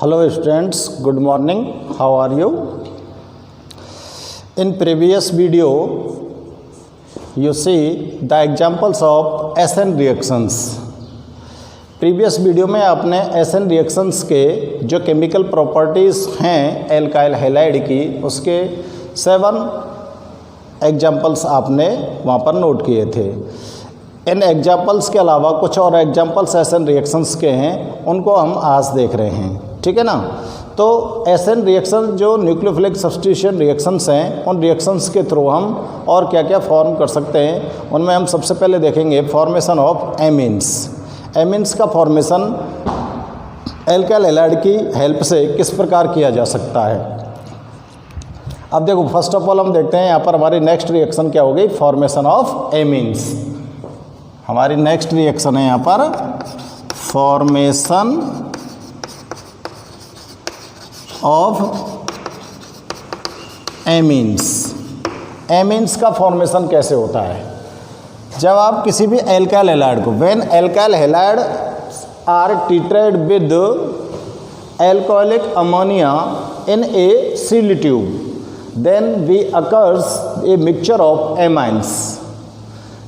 Hello students, good morning. How are you? In previous video, you see the examples of SN reactions. Previous video में आपने SN reactions के जो chemical properties हैं alkyl halide की, उसके 7 examples आपने वहाँ पर नोट किए थे। इन एग्जाम्पल्स के अलावा कुछ और एग्जाम्पल्स SN रिएक्शंस के हैं, उनको हम आज देख रहे हैं, ठीक है ना। तो SN रिएक्शन जो न्यूक्लियोफिलिक सब्स्टिट्यूशन रिएक्शंस हैं, उन रिएक्शंस के थ्रू हम और क्या क्या फॉर्म कर सकते हैं, उनमें हम सबसे पहले देखेंगे फॉर्मेशन ऑफ एमीन्स। एमीन्स का फॉर्मेशन एल्काइल हैलाइड की हेल्प से किस प्रकार किया जा सकता है। अब देखो, फर्स्ट ऑफ ऑल हम देखते हैं यहाँ पर हमारी नेक्स्ट रिएक्शन क्या हो गई, फॉर्मेशन ऑफ एमीन्स। हमारी नेक्स्ट रिएक्शन है यहाँ पर फॉर्मेशन ऑफ एमीन्स। एमीन्स का फॉर्मेशन कैसे होता है, जब आप किसी भी एल्काइल हैलाइड को, when alkyl halide are treated with alcoholic ammonia in a sealed tube, then we occurs a mixture of amines.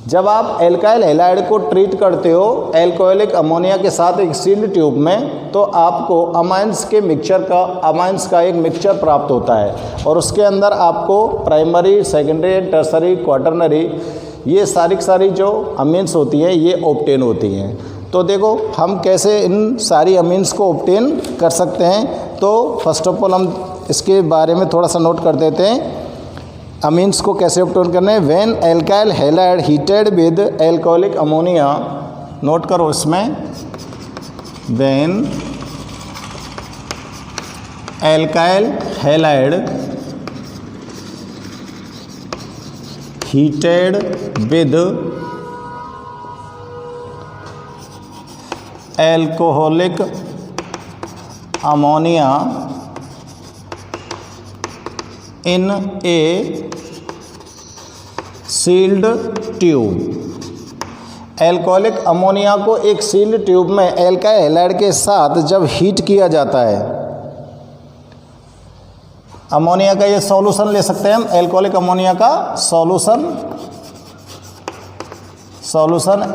जब आप एल्काइल हैलाइड को ट्रीट करते हो एल्कोहलिक अमोनिया के साथ एक सील्ड ट्यूब में, तो आपको अमाइंस का एक मिक्सचर प्राप्त होता है, और उसके अंदर आपको प्राइमरी, सेकेंडरी, टर्सरी, क्वाटरनरी, ये सारी जो अमीन्स होती है ये ऑब्टेन होती हैं। तो देखो हम कैसे इन सारी अमीन्स को ऑब्टेन कर सकते हैं। तो फर्स्ट ऑफ ऑल हम इसके बारे में थोड़ा सा नोट कर देते हैं, अमीन्स को कैसे ऑब्टेन करने हैं। When alkyl halide heated with alcoholic ammonia, note करो इसमें, when alkyl halide heated with alcoholic ammonia in a sealed tube। Alcoholic ammonia को एक सील्ड ट्यूब में एल्काइल हैलाइड के साथ जब हीट किया जाता है, अमोनिया का ये सॉल्यूशन ले सकते हैं हम, एल्कोहलिक अमोनिया का solution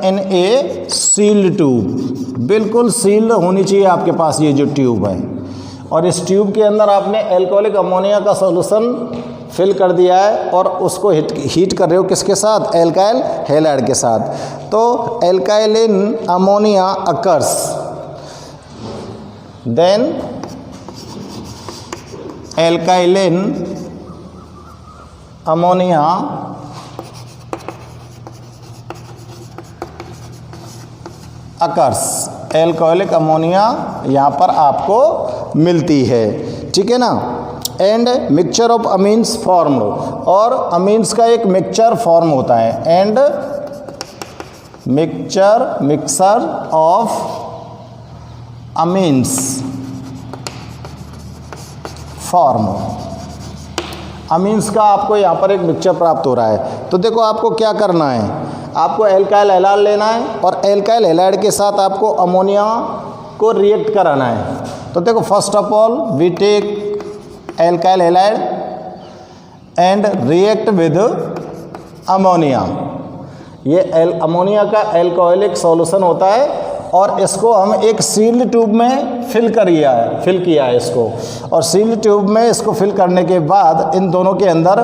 in a sealed tube. बिल्कुल सील्ड होनी चाहिए आपके पास ये जो ट्यूब है, और इस ट्यूब के अंदर आपने एल्कोहलिक अमोनिया का सॉल्यूशन फिल कर दिया है और उसको हीट कर रहे हो किसके साथ, एल्काइल हैलाइड के साथ। तो alkylene ammonia occurs, then alkylene ammonia occurs, alcoholic ammonia यहाँ पर आपको मिलती है, ठीक है ना। And mixture of amines formed, और अमीन्स का एक मिक्सचर फॉर्म होता है। And mixer of amines form, amines का आपको यहाँ पर एक मिक्सचर प्राप्त हो रहा है। तो देखो आपको क्या करना है, आपको एल्काइल हैलाइड लेना है और एल्काइल हैलाइड के साथ आपको अमोनिया को रिएक्ट कराना है। तो देखो first of all we take alkyl halide and react with ammonia. ये अमोनिया का एल्कोहलिक सॉल्यूशन होता है, और इसको हम एक सील्ड ट्यूब में फिल किया है इसको, और सील्ड ट्यूब में इसको फिल करने के बाद इन दोनों के अंदर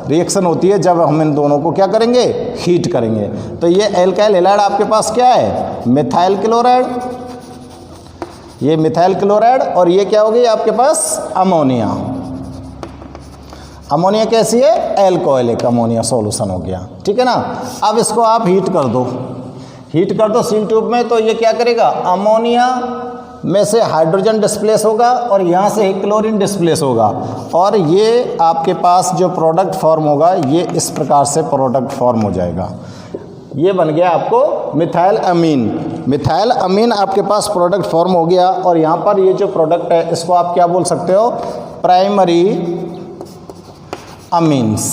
रिएक्शन होती है, जब हम इन दोनों को क्या करेंगे, हीट करेंगे। तो ये एल्काइल हैलाइड आपके पास क्या है, मिथाइल क्लोराइड, ये मिथाइल क्लोराइड, और ये क्या होगी आपके पास, अमोनिया। अमोनिया कैसी है, एल्कोहलिक अमोनिया सॉल्यूशन हो गया, ठीक है ना। अब इसको आप हीट कर दो सील ट्यूब में, तो ये क्या करेगा, अमोनिया में से हाइड्रोजन डिस्प्लेस होगा और यहाँ से क्लोरीन डिस्प्लेस होगा, और ये आपके पास जो प्रोडक्ट फॉर्म होगा ये इस प्रकार से प्रोडक्ट फॉर्म हो जाएगा। ये बन गया आपको मिथाइल अमीन आपके पास प्रोडक्ट फॉर्म हो गया, और यहाँ पर ये जो प्रोडक्ट है इसको आप क्या बोल सकते हो, प्राइमरी अमीन्स,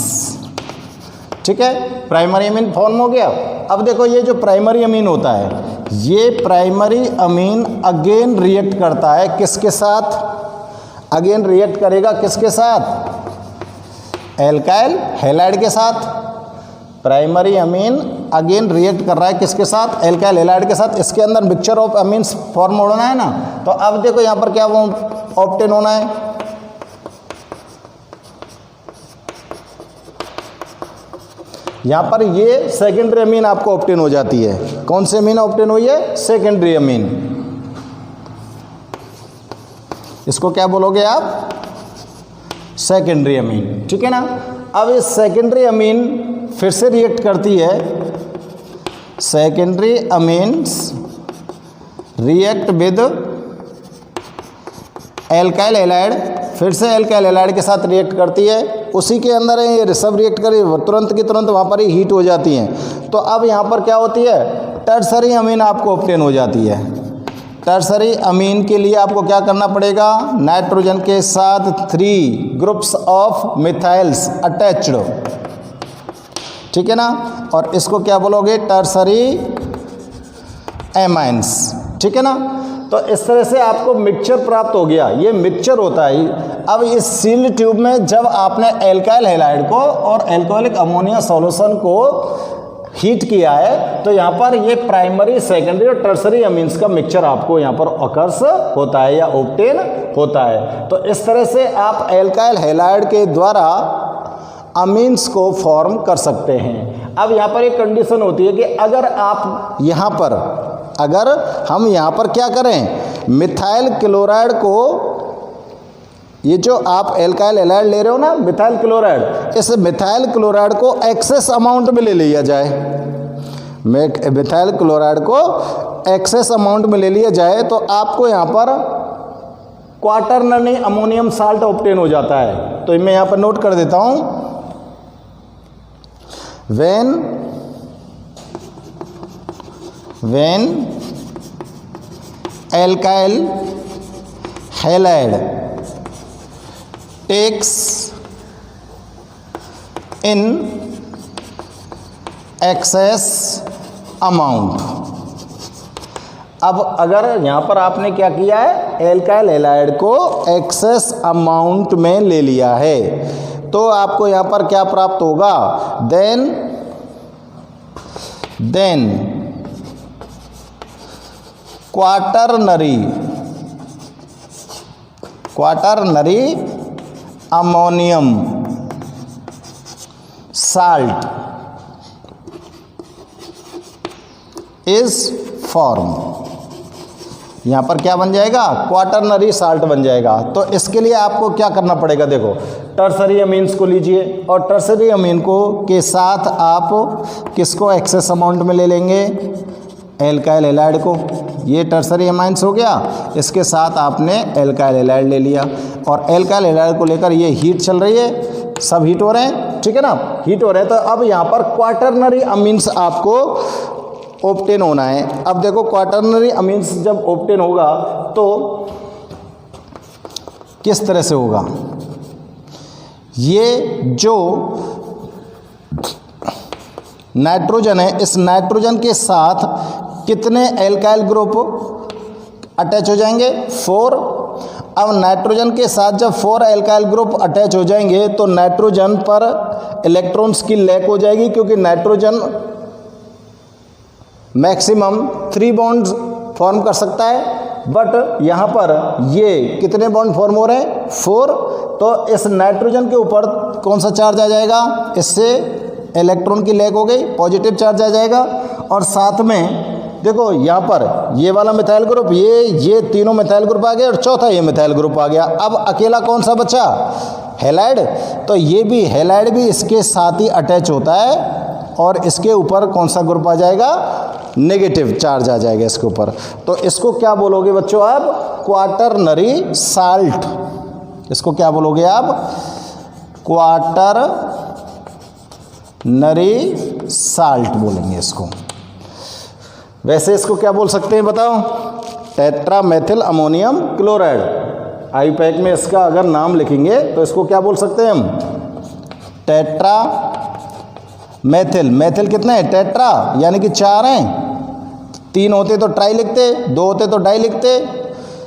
ठीक है। प्राइमरी अमीन फॉर्म हो गया। अब देखो ये जो प्राइमरी अमीन होता है, ये प्राइमरी अमीन अगेन रिएक्ट करता है किसके साथ, अगेन रिएक्ट करेगा किसके साथ? एल्काइल हैलाइड के साथ। प्राइमरी अमीन अगेन रिएक्ट कर रहा है किसके साथ? एल्काइल हैलाइड के साथ। इसके अंदर मिक्सचर ऑफ अमीन्स फॉर्म होना है ना। तो अब देखो यहाँ पर क्या वो ऑब्टेन होना है, यहाँ पर ये सेकेंडरी अमीन आपको ऑब्टेन हो जाती है। कौन सी अमीन ऑब्टेन हुई है? Secondary amine. इसको क्या बोलोगे आप? सेकेंडरी अमीन, ठीक है ना। अब ये सेकेंडरी अमीन फिर से रिएक्ट करती है। Secondary amines react with alkyl halide, फिर से एल्काइल हैलाइड के साथ रिएक्ट करती है। उसी के अंदर है ये सब रिएक्ट करी, तुरंत की तुरंत वहाँ पर ही हीट हो जाती हैं। तो अब यहाँ पर क्या होती है? टर्सरी अमीन आपको ऑब्टेन हो जाती है। टर्सरी अमीन के लिए आपको क्या करना पड़ेगा? नाइट्रोजन के साथ 3 ग्रुप्स ऑफ मिथाइल्स अटैच्ड, ठीक है ना। और इसको क्या बोलोगे? टर्सरी एमाइंस, ठीक है ना। तो इस तरह से आपको मिक्सचर प्राप्त हो गया। ये मिक्सचर होता है। अब इस सील्ड ट्यूब में जब आपने एल्काइल हैलाइड को और एल्कोहलिक अमोनिया सॉल्यूशन को हीट किया है, तो यहाँ पर ये प्राइमरी, सेकेंडरी और टर्सरी अमीन्स का मिक्सचर आपको यहाँ पर ऑकर्स होता है या ऑब्टेन होता है। तो इस तरह से आप एल्काइल हैलाइड के द्वारा अमीन्स को फॉर्म कर सकते हैं। अब यहाँ पर एक कंडीशन होती है कि अगर आप यहाँ पर, अगर हम यहाँ पर क्या करें? मिथाइल क्लोराइड को, ये जो आप एल्काइल हैलाइड ले रहे हो ना, मिथाइल क्लोराइड, इस मिथाइल क्लोराइड को एक्सेस अमाउंट में ले लिया जाए। मिथाइल क्लोराइड को एक्सेस अमाउंट में ले लिया जाए तो आपको यहाँ पर क्वाटरनरी अमोनियम साल्ट ऑब्टेन हो जाता है। तो मैं यहाँ पर नोट कर देता हूँ। when alkyl halide takes in excess amount। अब अगर यहाँ पर आपने क्या किया है? एल्काइल हैलाइड को एक्सेस अमाउंट में ले लिया है, तो आपको यहाँ पर क्या प्राप्त होगा? Then quaternary ammonium salt is form. यहाँ पर क्या बन जाएगा? क्वाटरनरी साल्ट बन जाएगा। तो इसके लिए आपको क्या करना पड़ेगा? देखो, टर्सरी अमीन्स को लीजिए और टर्सरी अमीन को के साथ आप किसको एक्सेस अमाउंट में ले लेंगे? एल्काइल हैलाइड को। ये टर्सरी अमाइंस हो गया, इसके साथ आपने एल्काइल हैलाइड ले लिया और एल्काइल हैलाइड को लेकर ये हीट चल रही है, सब हीट हो रहे हैं, ठीक है ना, हीट हो रहे हैं। तो अब यहाँ पर क्वाटरनरी अमीन्स आपको ऑब्टेन होना है। अब देखो, क्वाटरनरी अमीन्स जब ऑब्टेन होगा तो किस तरह से होगा? ये जो नाइट्रोजन है, इस नाइट्रोजन के साथ कितने एल्काइल ग्रुप अटैच हो जाएंगे? 4। अब नाइट्रोजन के साथ जब 4 एल्काइल ग्रुप अटैच हो जाएंगे तो नाइट्रोजन पर इलेक्ट्रॉन्स की लैक हो जाएगी, क्योंकि नाइट्रोजन मैक्सिमम 3 बॉन्ड्स फॉर्म कर सकता है, बट यहाँ पर ये कितने बॉन्ड फॉर्म हो रहे हैं? 4। तो इस नाइट्रोजन के ऊपर कौन सा चार्ज आ जाएगा? इससे इलेक्ट्रॉन की लैक हो गई, पॉजिटिव चार्ज आ जाएगा। और साथ में देखो, यहाँ पर ये वाला मिथाइल ग्रुप, ये तीनों मिथाइल ग्रुप आ गए और चौथा ये मिथाइल ग्रुप आ गया। अब अकेला कौन सा बचा? हैलाइड। तो ये भी हैलाइड भी इसके साथ ही अटैच होता है और इसके ऊपर कौन सा ग्रुप आ जाएगा? नेगेटिव चार्ज आ जाएगा इसके ऊपर। तो इसको क्या बोलोगे बच्चों आप? Quaternary salt. इसको क्या बोलोगे आप? क्वाटरनरी साल्ट बोलेंगे इसको। वैसे इसको क्या बोल सकते हैं बताओ? Tetra methyl ammonium chloride. IUPAC में इसका अगर नाम लिखेंगे तो इसको क्या बोल सकते हैं हम? Tetra methyl. मेथिल कितने हैं? टेट्रा यानी कि 4 हैं। 3 होते तो ट्राई लिखते, 2 होते तो डाई लिखते,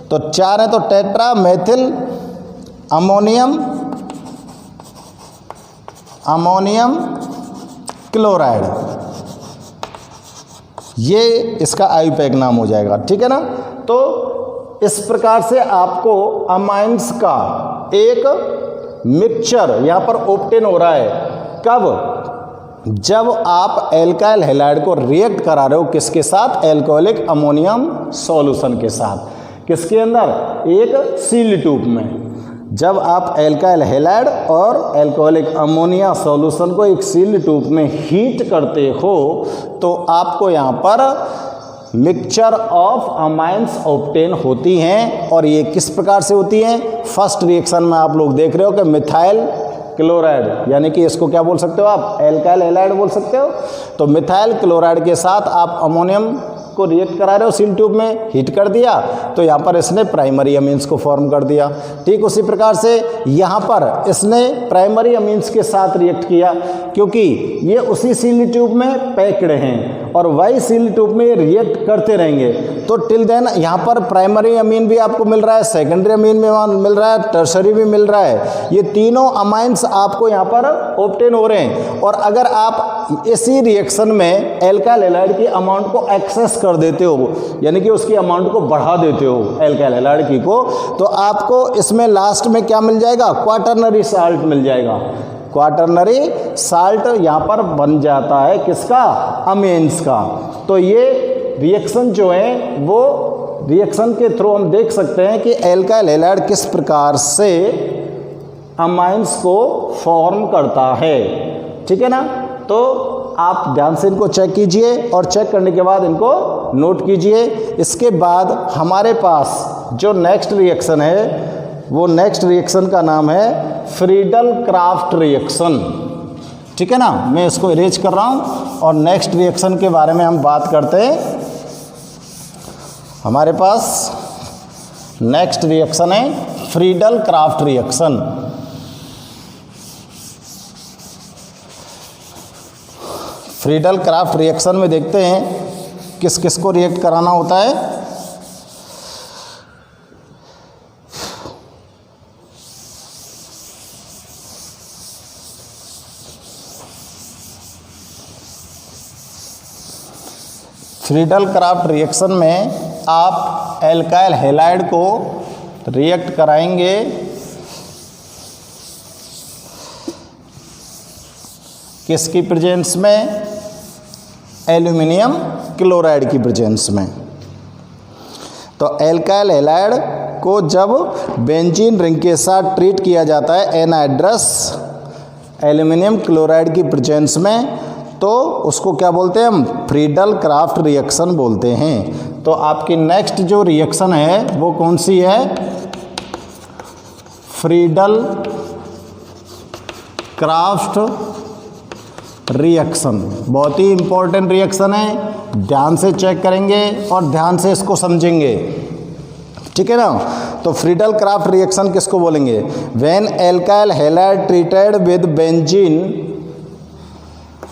तो 4 हैं तो टेट्रा मेथिल अमोनियम क्लोराइड, ये इसका आयुपैक नाम हो जाएगा, ठीक है ना। तो इस प्रकार से आपको अमाइंस का एक मिक्सचर यहाँ पर ऑब्टेन हो रहा है। कब? जब आप एल्काइल हैलाइड को रिएक्ट करा रहे हो किसके साथ? एल्कोहलिक अमोनियम सॉल्यूशन के साथ। किसके अंदर? एक सील्ड ट्यूब में। जब आप एल्काइल हैलाइड और एल्कोहलिक अमोनिया सॉल्यूशन को एक सील्ड ट्यूब में हीट करते हो तो आपको यहाँ पर मिक्सचर ऑफ अमाइंस ऑब्टेन होती हैं। और ये किस प्रकार से होती हैं? फर्स्ट रिएक्शन में आप लोग देख रहे हो कि मिथाइल क्लोराइड, यानी कि इसको क्या बोल सकते हो आप? एल्काइल हैलाइड बोल सकते हो। तो मिथाइल क्लोराइड के साथ आप अमोनियम को रिएक्ट करा रहे हो, सील ट्यूब में हीट कर दिया तो यहाँ पर इसने प्राइमरी अमीन्स को फॉर्म कर दिया। ठीक उसी प्रकार से यहाँ पर इसने प्राइमरी अमीन्स के साथ रिएक्ट किया क्योंकि ये उसी सील ट्यूब में पैक्ड हैं और वही सील ट्यूब में रिएक्ट करते रहेंगे। तो टिल देन यहाँ पर प्राइमरी अमीन भी आपको मिल रहा है, सेकेंडरी अमीन भी मिल रहा है, टर्शरी भी मिल रहा है। ये तीनों अमाइंस आपको यहाँ पर ऑब्टेन हो रहे हैं। और अगर आप इसी रिएक्शन में एल्काइल हैलाइड की अमाउंट को एक्सेस कर देते हो, यानी कि उसकी अमाउंट को बढ़ा देते हो एल्काइल हैलाइड की को, तो आपको इसमें लास्ट में क्या मिल जाएगा? क्वाटरनरी साल्ट मिल जाएगा। क्वाटरनरी साल्ट यहाँ पर बन जाता है किसका? अमीन्स का। तो ये रिएक्शन जो है वो रिएक्शन के थ्रू हम देख सकते हैं कि एल्काइल हैलाइड किस प्रकार से अमाइंस को फॉर्म करता है, ठीक है ना। तो आप ध्यान से इनको चेक कीजिए और चेक करने के बाद इनको नोट कीजिए। इसके बाद हमारे पास जो नेक्स्ट रिएक्शन है वो नेक्स्ट रिएक्शन का नाम है फ्रीडल क्राफ्ट रिएक्शन, ठीक है ना। मैं इसको इरेज कर रहा हूँ और नेक्स्ट रिएक्शन के बारे में हम बात करते हैं। हमारे पास नेक्स्ट रिएक्शन है Friedel craft reaction. Friedel craft reaction में देखते हैं किस किस को रिएक्ट कराना होता है। फ्रीडल क्राफ्ट रिएक्शन में आप एल्काइल हैलाइड को रिएक्ट कराएंगे किसकी प्रेजेंस में? एल्यूमिनियम क्लोराइड की प्रेजेंस में। तो एल्काइल हैलाइड को जब बेंजीन रिंग के साथ ट्रीट किया जाता है एनहाइड्रस एल्यूमिनियम क्लोराइड की प्रेजेंस में, तो उसको क्या बोलते हैं हम? फ्रीडल क्राफ्ट रिएक्शन बोलते हैं। तो आपकी नेक्स्ट जो रिएक्शन है वो कौन सी है? Friedel craft reaction. बहुत ही इंपॉर्टेंट रिएक्शन है, ध्यान से चेक करेंगे और ध्यान से इसको समझेंगे, ठीक है ना। तो फ्रीडल क्राफ्ट रिएक्शन किसको बोलेंगे? When alkyl halide treated with benzene,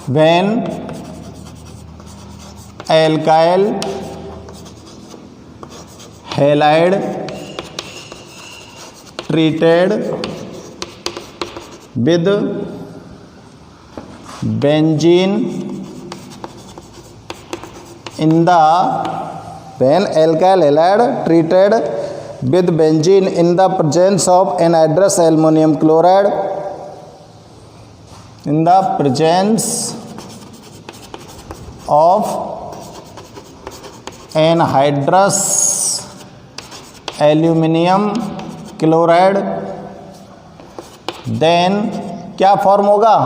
when alkyl halide treated with benzene in the when alkyl halide treated with benzene in the presence of anhydrous aluminum chloride, in the presence of anhydrous aluminum chloride, then क्या form होगा?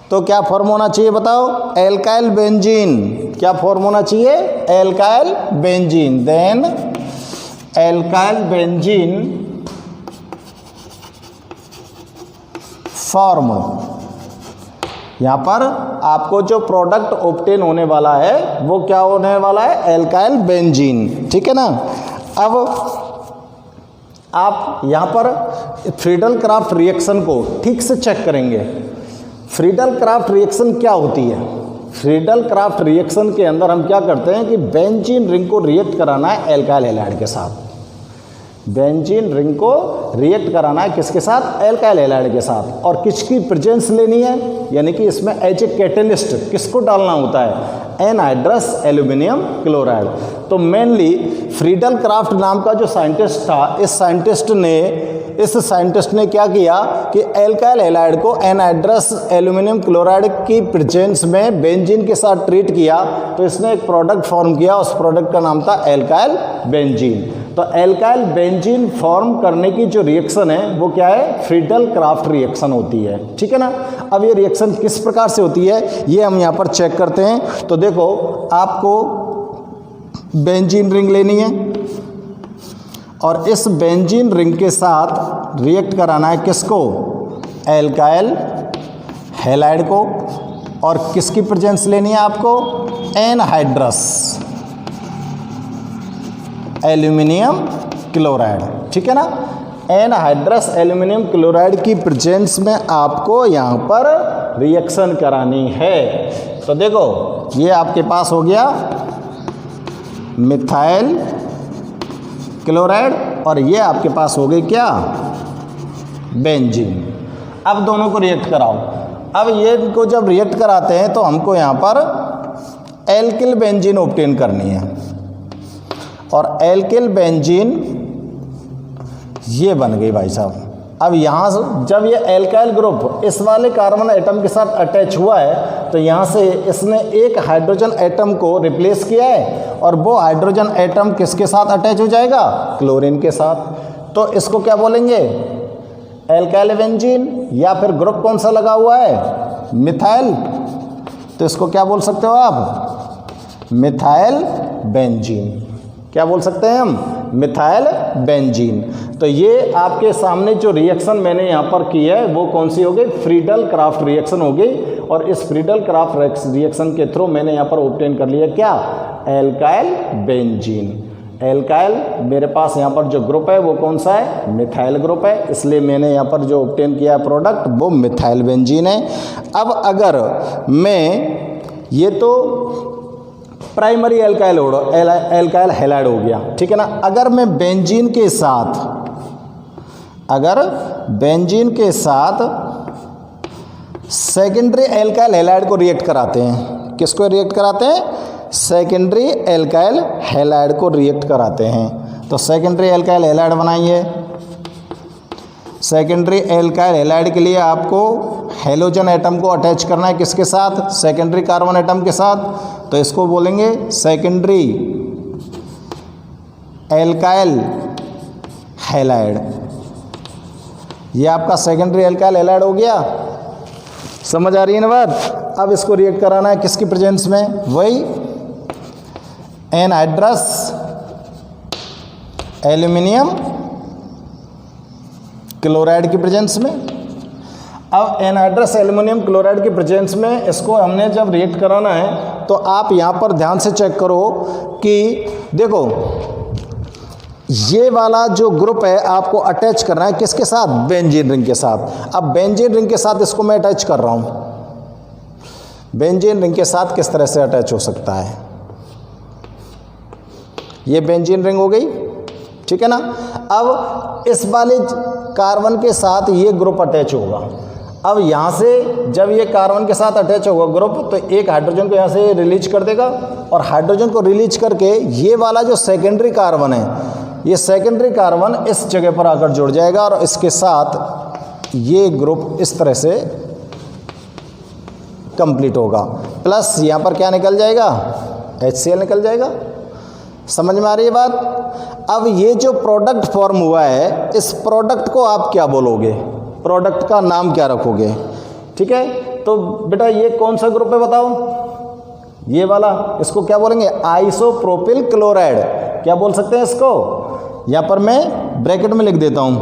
तो क्या form होना चाहिए बताओ? Alkyl benzene. क्या form होना चाहिए? Alkyl benzene. Then alkyl benzene form. यहाँ पर आपको जो प्रोडक्ट ऑब्टेन होने वाला है वो क्या होने वाला है? एल्काइल बेंजीन, ठीक है ना। अब आप यहाँ पर फ्रीडल क्राफ्ट रिएक्शन को ठीक से चेक करेंगे। फ्रीडल क्राफ्ट रिएक्शन क्या होती है? फ्रीडल क्राफ्ट रिएक्शन के अंदर हम क्या करते हैं कि बेंजीन रिंग को रिएक्ट कराना है एल्काइल हैलाइड के साथ। बेंजीन रिंग को रिएक्ट कराना है किसके साथ, एल्काइल हैलाइड के साथ, और किसकी प्रेजेंस लेनी है, यानी कि इसमें एज ए कैटलिस्ट किसको डालना होता है, एनहाइड्रस एल्यूमिनियम क्लोराइड। तो मेनली फ्रीडल क्राफ्ट नाम का जो साइंटिस्ट था, इस साइंटिस्ट ने क्या किया कि एल्काइल हैलाइड को एनहाइड्रस एल्यूमिनियम क्लोराइड की प्रेजेंस में बेंजीन के साथ ट्रीट किया, तो इसने एक प्रोडक्ट फॉर्म किया, उस प्रोडक्ट का नाम था एल्काइल बेंजीन। तो एल्काइल बेंजीन फॉर्म करने की जो रिएक्शन है वो क्या है, फ्रीडल क्राफ्ट रिएक्शन होती है, ठीक है ना। अब ये रिएक्शन किस प्रकार से होती है ये हम यहाँ पर चेक करते हैं। तो देखो, आपको बेंजीन रिंग लेनी है और इस बेंजीन रिंग के साथ रिएक्ट कराना है किसको, एल्काइल हैलाइड को, और किसकी प्रेजेंस लेनी है आपको, एनहाइड्रस एल्यूमिनियम क्लोराइड, ठीक है ना। एनहाइड्रस एल्यूमिनियम क्लोराइड की प्रेजेंस में आपको यहाँ पर रिएक्शन करानी है। तो देखो, ये आपके पास हो गया मिथाइल क्लोराइड और ये आपके पास हो गई क्या, बेंजीन। अब दोनों को रिएक्ट कराओ। अब ये को जब रिएक्ट कराते हैं तो हमको यहाँ पर एल्किल बेंजीन ऑब्टेन करनी है, और एल्किल बेंजीन ये बन गई भाई साहब। अब यहाँ से जब ये एल्काइल ग्रुप इस वाले कार्बन एटम के साथ अटैच हुआ है तो यहाँ से इसने एक हाइड्रोजन एटम को रिप्लेस किया है, और वो हाइड्रोजन एटम किसके साथ अटैच हो जाएगा, क्लोरीन के साथ। तो इसको क्या बोलेंगे, एल्काइल बेंजीन, या फिर ग्रुप कौन सा लगा हुआ है, मिथाइल, तो इसको क्या बोल सकते हो आप, मिथाइल बेंजीन। क्या बोल सकते हैं हम, मिथाइल बेंजीन। तो ये आपके सामने जो रिएक्शन मैंने यहाँ पर की है वो कौन सी हो गई, फ्रीडल क्राफ्ट रिएक्शन हो गई, और इस फ्रीडल क्राफ्ट रिएक्शन के थ्रू मैंने यहाँ पर ऑब्टेन कर लिया क्या, एल्काइल बेंजीन। एल्काइल मेरे पास यहाँ पर जो ग्रुप है वो कौन सा है, मिथाइल ग्रुप है, इसलिए मैंने यहाँ पर जो ऑब्टेन किया है प्रोडक्ट वो मिथाइल बेंजीन है। अब अगर मैं, ये तो प्राइमरी एल्काइल हैलाइड हो गया, ठीक है ना। अगर मैं बेंजीन के साथ, अगर बेंजीन के साथ सेकेंडरी एल्काइल हैलाइड को रिएक्ट कराते हैं, किसको रिएक्ट कराते हैं, सेकेंडरी एल्काइल हैलाइड को रिएक्ट कराते हैं, तो सेकेंडरी एल्काइल हैलाइड बनाइए। सेकेंडरी एल्काइल हैलाइड के लिए आपको हेलोजन एटम को अटैच करना है किसके साथ, सेकेंडरी कार्बन एटम के साथ, तो इसको बोलेंगे सेकेंडरी एल्काइल हैलाइड। ये आपका सेकेंडरी एल्काइल हैलाइड हो गया, समझ आ रही है ना बात। अब इसको रिएक्ट कराना है किसकी प्रेजेंस में, वही एनहाइड्रस एल्यूमिनियम क्लोराइड की प्रेजेंस में। अब एनहाइड्रस एल्यूमिनियम क्लोराइड की प्रेजेंस में इसको हमने जब रिएक्ट कराना है तो आप यहाँ पर ध्यान से चेक करो कि देखो, ये वाला जो ग्रुप है आपको अटैच करना है किसके साथ, बेंजीन रिंग के साथ। अब बेंजीन रिंग के साथ इसको मैं अटैच कर रहा हूँ। बेंजीन रिंग के साथ किस तरह से अटैच हो सकता है, ये बेंजीन रिंग हो गई, ठीक है ना। अब इस वाले कार्बन के साथ ये ग्रुप अटैच होगा। अब यहाँ से जब ये कार्बन के साथ अटैच होगा ग्रुप, तो एक हाइड्रोजन को यहाँ से रिलीज कर देगा, और हाइड्रोजन को रिलीज करके ये वाला जो सेकेंडरी कार्बन है, ये सेकेंडरी कार्बन इस जगह पर आकर जुड़ जाएगा, और इसके साथ ये ग्रुप इस तरह से कंप्लीट होगा। प्लस यहाँ पर क्या निकल जाएगा, HCl निकल जाएगा। समझ में आ रही है बात। अब ये जो प्रोडक्ट फॉर्म हुआ है, इस प्रोडक्ट को आप क्या बोलोगे, प्रोडक्ट का नाम क्या रखोगे, ठीक है। तो बेटा ये कौन सा ग्रुप है बताओ, ये वाला, इसको क्या बोलेंगे, आइसोप्रोपिल क्लोराइड। क्या बोल सकते हैं इसको, यहाँ पर मैं ब्रैकेट में लिख देता हूँ,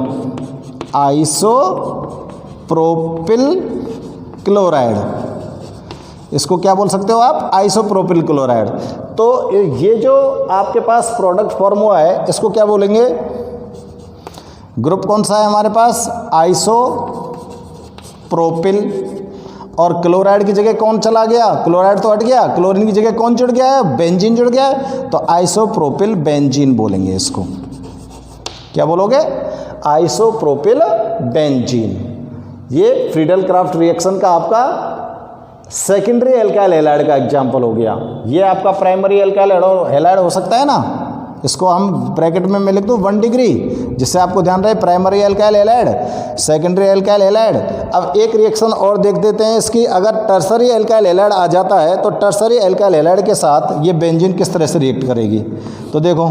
आइसोप्रोपिल क्लोराइड। इसको क्या बोल सकते हो आप, आइसोप्रोपिल क्लोराइड। तो ये जो आपके पास प्रोडक्ट फॉर्म हुआ है इसको क्या बोलेंगे, ग्रुप कौन सा है हमारे पास, आइसोप्रोपिल, और क्लोराइड की जगह कौन चला गया, क्लोराइड तो हट गया, क्लोरीन की जगह कौन जुड़ गया है, बेंजीन जुड़ गया है, तो आइसोप्रोपिल बेंजीन बोलेंगे इसको। क्या बोलोगे? Isopropyl benzene. ये फ्रीडल क्राफ्ट रिएक्शन का आपका सेकेंडरी एल्काइल हैलाइड का एग्जाम्पल हो गया। ये आपका प्राइमरी एल्काइल हैलाइड हो सकता है ना, इसको हम ब्रैकेट में मैं लिख दूँ 1 डिग्री, जिससे आपको ध्यान रहे primary alkyl halide, secondary alkyl halide. अब एक रिएक्शन और देख देते हैं इसकी, अगर टर्सरी एल्काइल हैलाइड आ जाता है तो टर्सरी एल्काइल हैलाइड के साथ ये बेंजीन किस तरह से रिएक्ट करेगी। तो देखो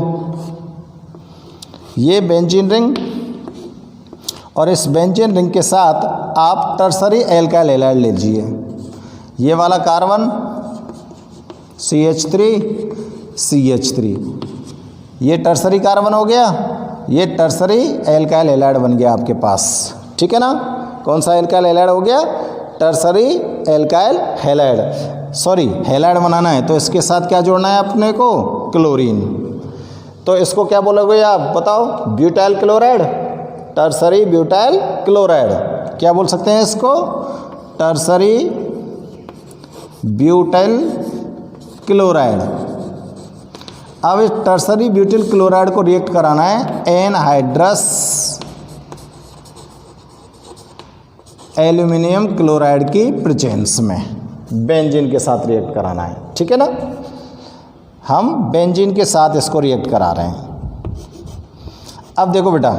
ये बेंजीन रिंग और इस बेंजीन रिंग के साथ आप टर्सरी एल्काइल हैलाइड ले लीजिए। ये वाला कार्बन CH3 ये टर्सरी कार्बन हो गया, ये टर्सरी एल्काइल हैलाइड बन गया आपके पास, ठीक है ना। कौन सा एल्काइल हैलाइड हो गया? Tertiary alkyl halide. Sorry halide बनाना है तो इसके साथ क्या जोड़ना है अपने को? क्लोरीन। तो इसको क्या बोलोगे आप बताओ? Butyl chloride, tertiary butyl chloride. क्या बोल सकते हैं इसको? Tertiary butyl chloride. अब इस टर्सरी ब्यूटाइल क्लोराइड को रिएक्ट कराना है एनहाइड्रस एल्यूमिनियम क्लोराइड की प्रेजेंस में, बेंजीन के साथ रिएक्ट कराना है, ठीक है ना। हम बेंजीन के साथ इसको रिएक्ट करा रहे हैं। अब देखो बेटा,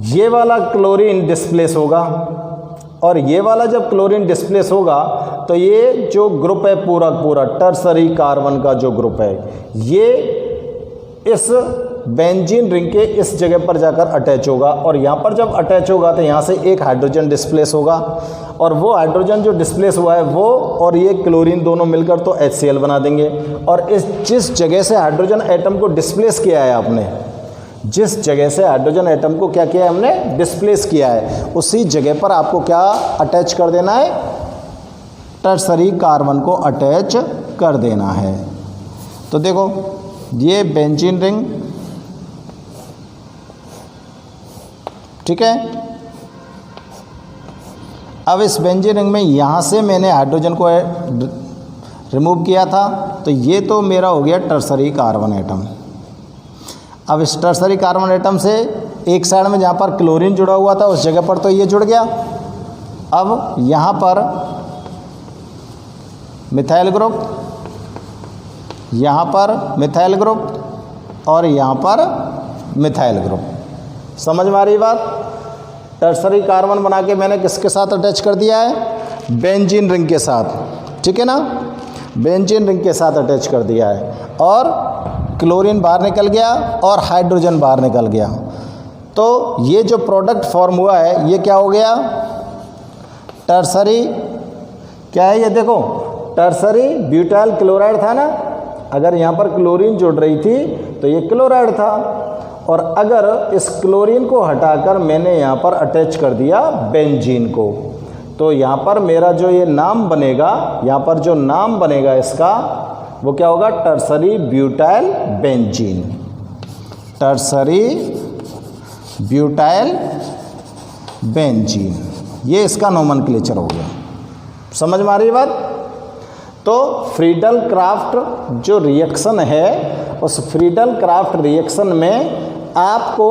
ये वाला क्लोरीन डिस्प्लेस होगा और ये वाला जब क्लोरीन डिस्प्लेस होगा तो ये जो ग्रुप है पूरा पूरा टर्सरी कार्बन का जो ग्रुप है ये इस बेंजीन रिंग के इस जगह पर जाकर अटैच होगा और यहाँ पर जब अटैच होगा तो यहाँ से एक हाइड्रोजन डिस्प्लेस होगा और वो हाइड्रोजन जो डिस्प्लेस हुआ है वो और ये क्लोरीन दोनों मिलकर तो HCl बना देंगे। और इस जिस जगह से हाइड्रोजन एटम को डिस्प्लेस किया है आपने, जिस जगह से हाइड्रोजन एटम को क्या किया है हमने? डिस्प्लेस किया है, उसी जगह पर आपको क्या अटैच कर देना है? टर्सरी कार्बन को अटैच कर देना है। तो देखो ये बेंजीन रिंग, ठीक है। अब इस बेंजीन रिंग में यहाँ से मैंने हाइड्रोजन को रिमूव किया था तो ये तो मेरा हो गया टर्सरी कार्बन एटम। अब इस टर्सरी कार्बन एटम से एक साइड में जहाँ पर क्लोरीन जुड़ा हुआ था उस जगह पर तो ये जुड़ गया। अब यहाँ पर मिथाइल ग्रुप, यहाँ पर मिथाइल ग्रुप और यहाँ पर मिथाइल ग्रुप। समझ में आ रही बात? टर्सरी कार्बन बना के मैंने किसके साथ अटैच कर दिया है? बेंजीन रिंग के साथ, ठीक है ना। बेंजीन रिंग के साथ अटैच कर दिया है और क्लोरीन बाहर निकल गया और हाइड्रोजन बाहर निकल गया। तो ये जो प्रोडक्ट फॉर्म हुआ है ये क्या हो गया? टर्सरी क्या है ये? देखो टर्सरी ब्यूटाइल क्लोराइड था ना, अगर यहाँ पर क्लोरीन जुड़ रही थी तो ये क्लोराइड था और अगर इस क्लोरीन को हटाकर मैंने यहाँ पर अटैच कर दिया बेंजीन को तो यहाँ पर मेरा जो ये नाम बनेगा, यहाँ पर जो नाम बनेगा इसका वो क्या होगा? Tertiary butyl benzene. Tertiary butyl benzene, ये इसका नोमेनक्लेचर हो गया। समझ में आ रही बात? तो फ्रीडल क्राफ्ट जो रिएक्शन है उस फ्रीडल क्राफ्ट रिएक्शन में आपको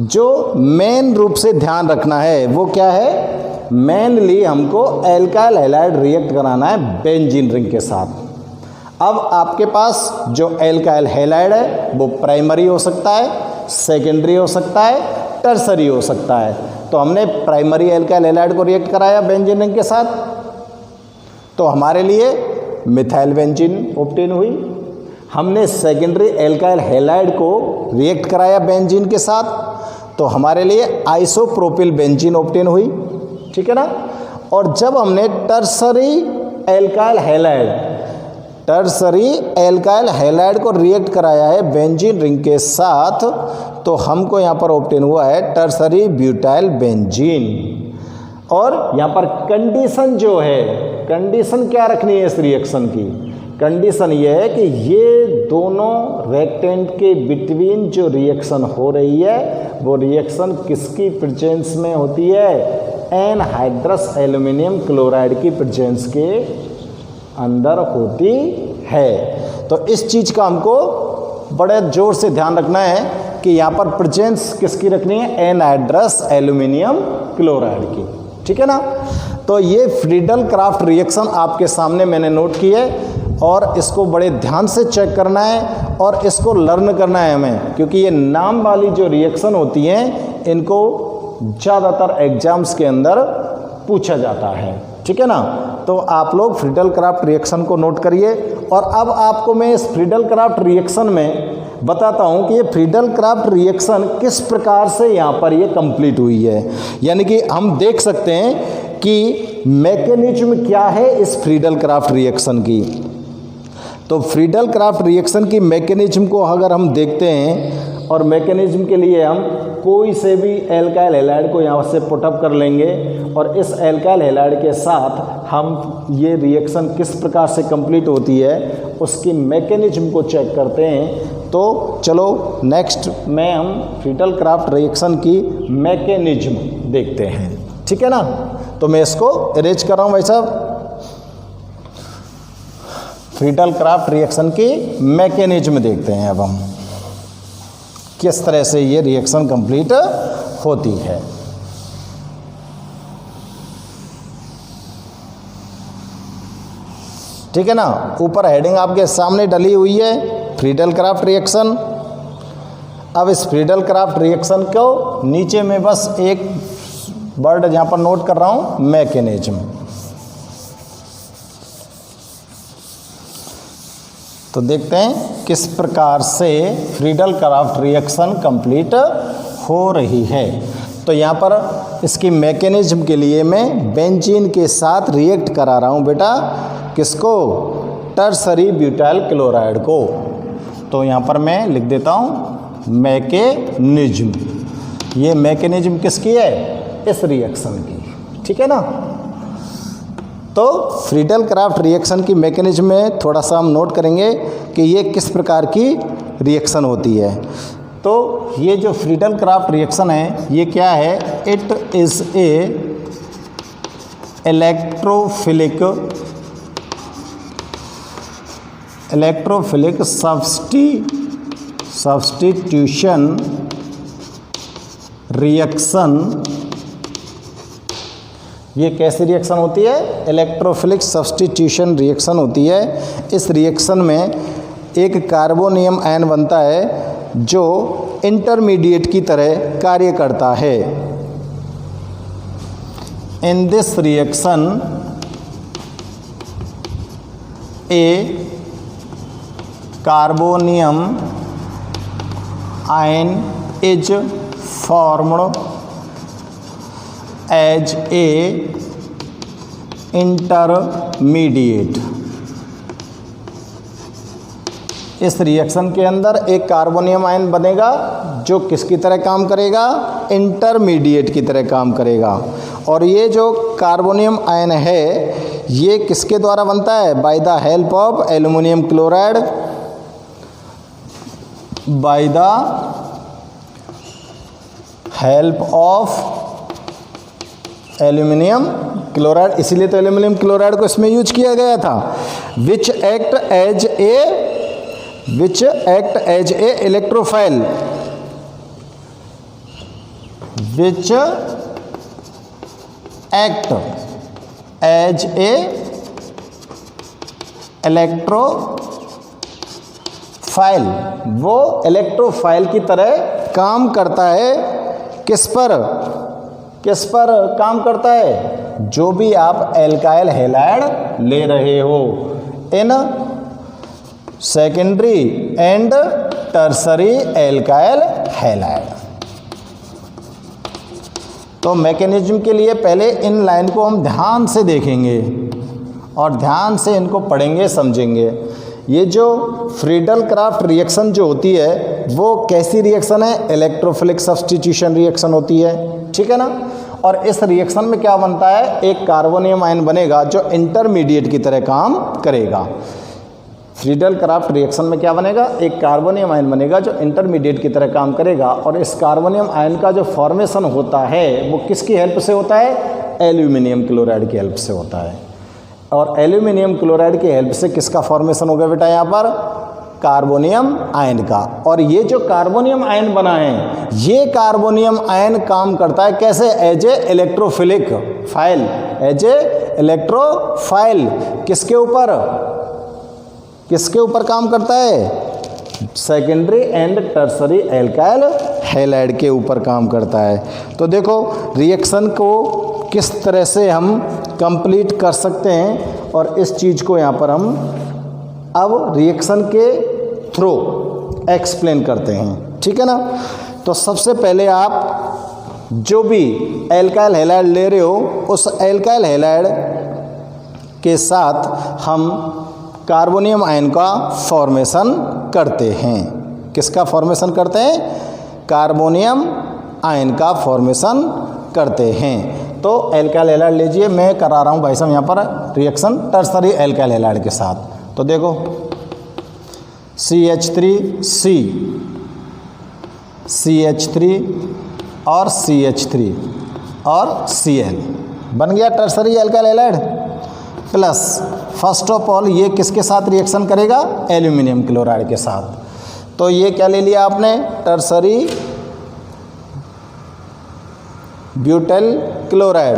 जो मेन रूप से ध्यान रखना है वो क्या है? मेनली हमको एल्काइल हैलाइड रिएक्ट कराना है बेंजीन रिंग के साथ। अब आपके पास जो एल्काइल हैलाइड है वो प्राइमरी हो सकता है, सेकेंडरी हो सकता है, टर्सरी हो सकता है। तो हमने प्राइमरी एल्काइल हैलाइड को रिएक्ट कराया बेंजीन रिंग के साथ तो हमारे लिए मिथाइल बेंजीन ऑब्टेन हुई। हमने सेकेंडरी एल्काइल हैलाइड को रिएक्ट कराया बेंजीन के साथ तो हमारे लिए आइसोप्रोपिल बेंजीन ऑब्टेन हुई, ठीक है ना। और जब हमने टर्सरी एल्काइल हैलाइड को रिएक्ट कराया है बेंजीन रिंग के साथ तो हमको यहाँ पर ऑब्टेन हुआ है टर्सरी ब्यूटाइल बेंजीन। और यहाँ पर कंडीशन जो है, कंडीशन क्या रखनी है इस रिएक्शन की? कंडीशन ये है कि ये दोनों रिएक्टेंट के बिटवीन जो रिएक्शन हो रही है वो रिएक्शन किसकी प्रेजेंस में होती है? एनहाइड्रस एल्यूमिनियम क्लोराइड की प्रेजेंस के अंदर होती है। तो इस चीज़ का हमको बड़े जोर से ध्यान रखना है कि यहाँ पर प्रेजेंस किसकी रखनी है, एनहाइड्रस एल्यूमिनियम क्लोराइड की, ठीक है ना। तो ये फ्रीडल क्राफ्ट रिएक्शन आपके सामने मैंने नोट की है और इसको बड़े ध्यान से चेक करना है और इसको लर्न करना है हमें, क्योंकि ये नाम वाली जो रिएक्शन होती हैं इनको ज़्यादातर एग्जाम्स के अंदर पूछा जाता है, ठीक है ना। तो आप लोग फ्रीडल क्राफ्ट रिएक्शन को नोट करिए। और अब आपको मैं इस फ्रीडल क्राफ्ट रिएक्शन में बताता हूँ कि ये फ्रीडल क्राफ्ट रिएक्शन किस प्रकार से यहाँ पर ये कंप्लीट हुई है। यानी कि हम देख सकते हैं कि मैकेनिज्म क्या है इस फ्रीडल क्राफ्ट रिएक्शन की। तो फ्रीडल क्राफ्ट रिएक्शन की मैकेनिज्म को अगर हम देखते हैं, और मैकेनिज्म के लिए हम कोई से भी एल्काइल हैलाइड को यहाँ से पुटअप कर लेंगे और इस एल्काइल हैलाइड के साथ हम ये रिएक्शन किस प्रकार से कंप्लीट होती है उसकी मैकेनिज्म को चेक करते हैं। तो चलो नेक्स्ट में हम फ्रीडल क्राफ्ट रिएक्शन की मैकेनिज्म देखते हैं, ठीक है ना। तो मैं इसको अरेंज कर रहा हूँ भाई साहब। फ्रीडल क्राफ्ट रिएक्शन की मैकेनिज्म देखते हैं अब हम किस तरह से ये रिएक्शन कंप्लीट होती है। ठीक है ना। ऊपर हेडिंग आपके सामने डली हुई है फ्रीडल क्राफ्ट रिएक्शन। अब इस फ्रीडल क्राफ्ट रिएक्शन को नीचे में बस एक वर्ड यहाँ पर नोट कर रहा हूँ, मैकेनिज्म। तो देखते हैं किस प्रकार से फ्रीडल क्राफ्ट रिएक्शन कंप्लीट हो रही है। तो यहाँ पर इसकी मैकेनिज्म के लिए मैं बेंजीन के साथ रिएक्ट करा रहा हूँ बेटा, किसको, टर्सरी ब्यूटाइल क्लोराइड को। तो यहाँ पर मैं लिख देता हूँ मैकेनिज्म। ये मैकेनिज्म किसकी है, इस रिएक्शन की, ठीक है ना। तो फ्रीडल क्राफ्ट रिएक्शन की मैकेनिज्म में थोड़ा सा हम नोट करेंगे कि ये किस प्रकार की रिएक्शन होती है। तो ये जो फ्रीडल क्राफ्ट रिएक्शन है ये क्या है, it is a electrophilic substitution reaction. ये कैसी रिएक्शन होती है, इलेक्ट्रोफिलिक सब्स्टिट्यूशन रिएक्शन होती है। इस रिएक्शन में एक कार्बोनियम आयन बनता है जो इंटरमीडिएट की तरह कार्य करता है। In this reaction a carbonium ion is formed as a intermediate. इस रिएक्शन के अंदर एक कार्बोनियम आयन बनेगा जो किसकी तरह काम करेगा, इंटरमीडिएट की तरह काम करेगा। और ये जो कार्बोनियम आयन है ये किसके द्वारा बनता है, by the help of aluminium chloride, by the help of aluminium chloride. इसीलिए तो एल्यूमिनियम क्लोराइड को इसमें यूज किया गया था। Which act as a electrophile, which act as a electrophile. वो इलेक्ट्रोफाइल की तरह काम करता है। किस पर काम करता है, जो भी आप एल्काइल हैलाइड ले रहे हो in secondary and tertiary alkyl halide. तो मैकेनिज्म के लिए पहले इन लाइन को हम ध्यान से देखेंगे और ध्यान से इनको पढ़ेंगे, समझेंगे। ये जो फ्रीडल क्राफ्ट रिएक्शन जो होती है वो कैसी रिएक्शन है, इलेक्ट्रोफिलिक सब्स्टिट्यूशन रिएक्शन होती है, ठीक है ना। और इस रिएक्शन में क्या बनता है, एक कार्बोनियम आयन बनेगा जो इंटरमीडिएट की तरह काम करेगा। फ्रीडल क्राफ्ट रिएक्शन में क्या बनेगा, एक कार्बोनियम आयन बनेगा जो इंटरमीडिएट की तरह काम करेगा। और इस कार्बोनियम आयन का जो फॉर्मेशन होता है वो किसकी हेल्प से होता है, एल्यूमिनियम क्लोराइड की हेल्प से होता है। और एल्यूमिनियम क्लोराइड की हेल्प से किसका फॉर्मेशन होगा बेटा, यहाँ पर कार्बोनियम आयन का। और ये जो कार्बोनियम आयन बना है, ये कार्बोनियम आयन काम करता है कैसे? As a electrophilic file, as a electrophile. किसके ऊपर? किसके ऊपर काम करता है? Secondary and tertiary alkyl halide के ऊपर काम करता है। तो देखो रिएक्शन को किस तरह से हम कंप्लीट कर सकते हैं, और इस चीज़ को यहाँ पर हम अब रिएक्शन के थ्रू एक्सप्लेन करते हैं, ठीक है ना। तो सबसे पहले आप जो भी एल्काइल हैलाइड ले रहे हो, उस एल्काइल हैलाइड के साथ हम कार्बोनियम आयन का फॉर्मेशन करते हैं। किसका फॉर्मेशन करते हैं? कार्बोनियम आयन का फॉर्मेशन करते हैं। तो एल्काइल हैलाइड लीजिए, मैं करा रहा हूँ भाई साहब यहाँ पर रिएक्शन टर्सरी एल्काइल हैलाइड के साथ। तो देखो CH3C, CH3 और CH3 और Cl बन गया tertiary alkyl halide. Plus first of all ये किसके साथ रिएक्शन करेगा? एल्यूमिनियम क्लोराइड के साथ। तो ये क्या ले लिया आपने? Tertiary butyl chloride,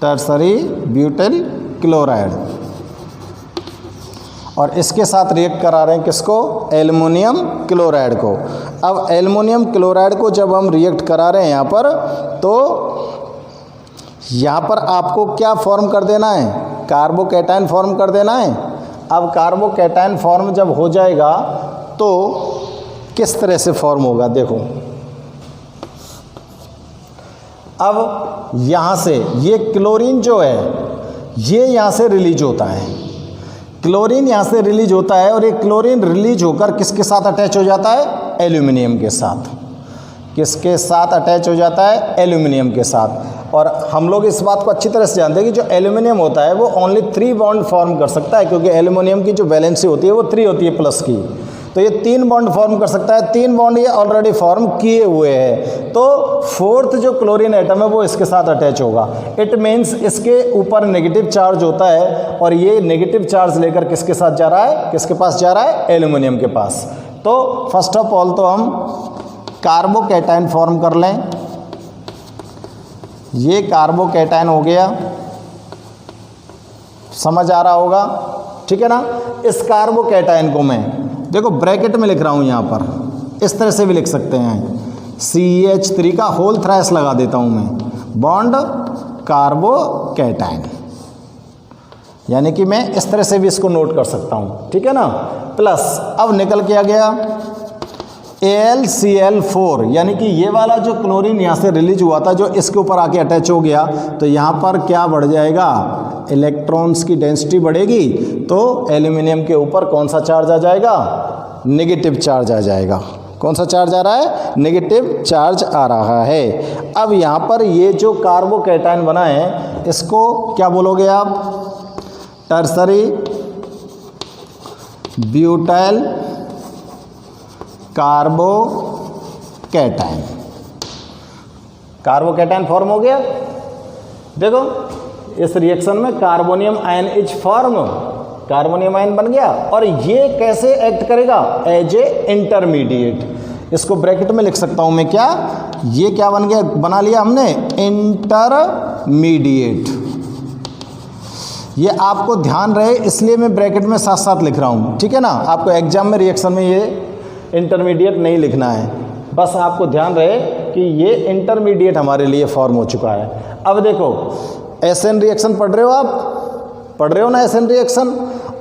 tertiary butyl chloride, और इसके साथ रिएक्ट करा रहे हैं किसको? एल्युमिनियम क्लोराइड को। अब एल्युमिनियम क्लोराइड को जब हम रिएक्ट करा रहे हैं यहाँ पर, तो यहाँ पर आपको क्या फॉर्म कर देना है? कार्बोकैटायन फॉर्म कर देना है। अब कार्बोकैटायन फॉर्म जब हो जाएगा तो किस तरह से फॉर्म होगा? देखो अब यहाँ से ये क्लोरीन जो है ये यहाँ से रिलीज होता है, क्लोरीन यहाँ से रिलीज होता है, और ये क्लोरीन रिलीज होकर किसके साथ अटैच हो जाता है? एल्यूमिनियम के साथ। किसके साथ अटैच हो जाता है? एल्यूमिनियम के साथ। और हम लोग इस बात को अच्छी तरह से जानते हैं कि जो एल्यूमिनियम होता है वो ओनली 3 बॉन्ड फॉर्म कर सकता है, क्योंकि एल्यूमिनियम की जो वैलेंसी होती है वो 3 होती है प्लस की। तो ये 3 बॉन्ड फॉर्म कर सकता है, 3 बॉन्ड ये ऑलरेडी फॉर्म किए हुए हैं। तो 4th जो क्लोरीन एटम है वो इसके साथ अटैच होगा। इट मीन्स इसके ऊपर नेगेटिव चार्ज होता है, और ये नेगेटिव चार्ज लेकर किसके साथ जा रहा है? किसके पास जा रहा है? एल्यूमिनियम के पास। तो फर्स्ट ऑफ ऑल तो हम कार्बोकैटायन फॉर्म कर लें। ये कार्बोकैटायन हो गया, समझ आ रहा होगा, ठीक है ना। इस कार्बोकैटायन को मैं देखो ब्रैकेट में लिख रहा हूँ यहाँ पर, इस तरह से भी लिख सकते हैं। CH3 का होल थ्राइस लगा देता हूँ मैं, बॉन्ड कार्बोकैटायन, यानी कि मैं इस तरह से भी इसको नोट कर सकता हूँ, ठीक है ना। प्लस अब निकल के आ गया AlCl4, यानी कि ये वाला जो क्लोरीन यहाँ से रिलीज हुआ था जो इसके ऊपर आके अटैच हो गया, तो यहाँ पर क्या बढ़ जाएगा? इलेक्ट्रॉन्स की डेंसिटी बढ़ेगी, तो एल्यूमिनियम के ऊपर कौन सा चार्ज आ जाएगा? नेगेटिव चार्ज आ जाएगा। कौन सा चार्ज आ रहा है? नेगेटिव चार्ज आ रहा है। अब यहाँ पर ये जो कार्बोकैटायन बना है इसको क्या बोलोगे आप? Tertiary butyl carbocation. Carbocation form हो गया। देखो इस रिएक्शन में carbonium ion is form, carbonium ion बन गया। और ये कैसे एक्ट करेगा? As a intermediate. इसको ब्रैकेट में लिख सकता हूं मैं, क्या ये क्या बन गया? बना लिया हमने इंटरमीडिएट। ये आपको ध्यान रहे इसलिए मैं ब्रैकेट में साथ साथ लिख रहा हूं, ठीक है ना। आपको एग्जाम में रिएक्शन में ये इंटरमीडिएट नहीं लिखना है, बस आपको ध्यान रहे कि ये इंटरमीडिएट हमारे लिए फॉर्म हो चुका है। अब देखो एसएन रिएक्शन पढ़ रहे हो आप? पढ़ रहे हो ना एसएन रिएक्शन?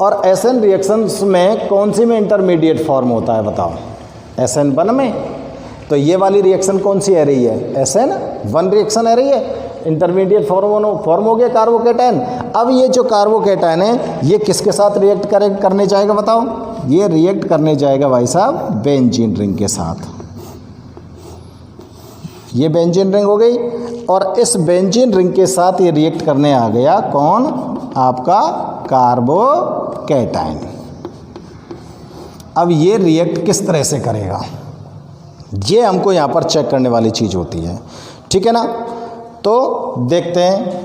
और एसएन रिएक्शंस में कौन सी में इंटरमीडिएट फॉर्म होता है बताओ? SN1 में। तो ये वाली रिएक्शन कौन सी आ रही है? SN1 रिएक्शन आ रही है। इंटरमीडिएट फॉर्म हो गया कार्बोकैटायन। अब ये जो कार्बोकैटायन है ये किसके साथ रिएक्ट करने जाएगा बताओ? ये रिएक्ट करने जाएगा भाई साहब बेंजीन रिंग के साथ। ये बेंजीन रिंग हो गई, और इस बेंजीन रिंग के साथ ये रिएक्ट करने आ गया कौन? आपका कार्बोकैटायन। अब ये रिएक्ट किस तरह से करेगा ये हमको यहाँ पर चेक करने वाली चीज़ होती है, ठीक है ना। तो देखते हैं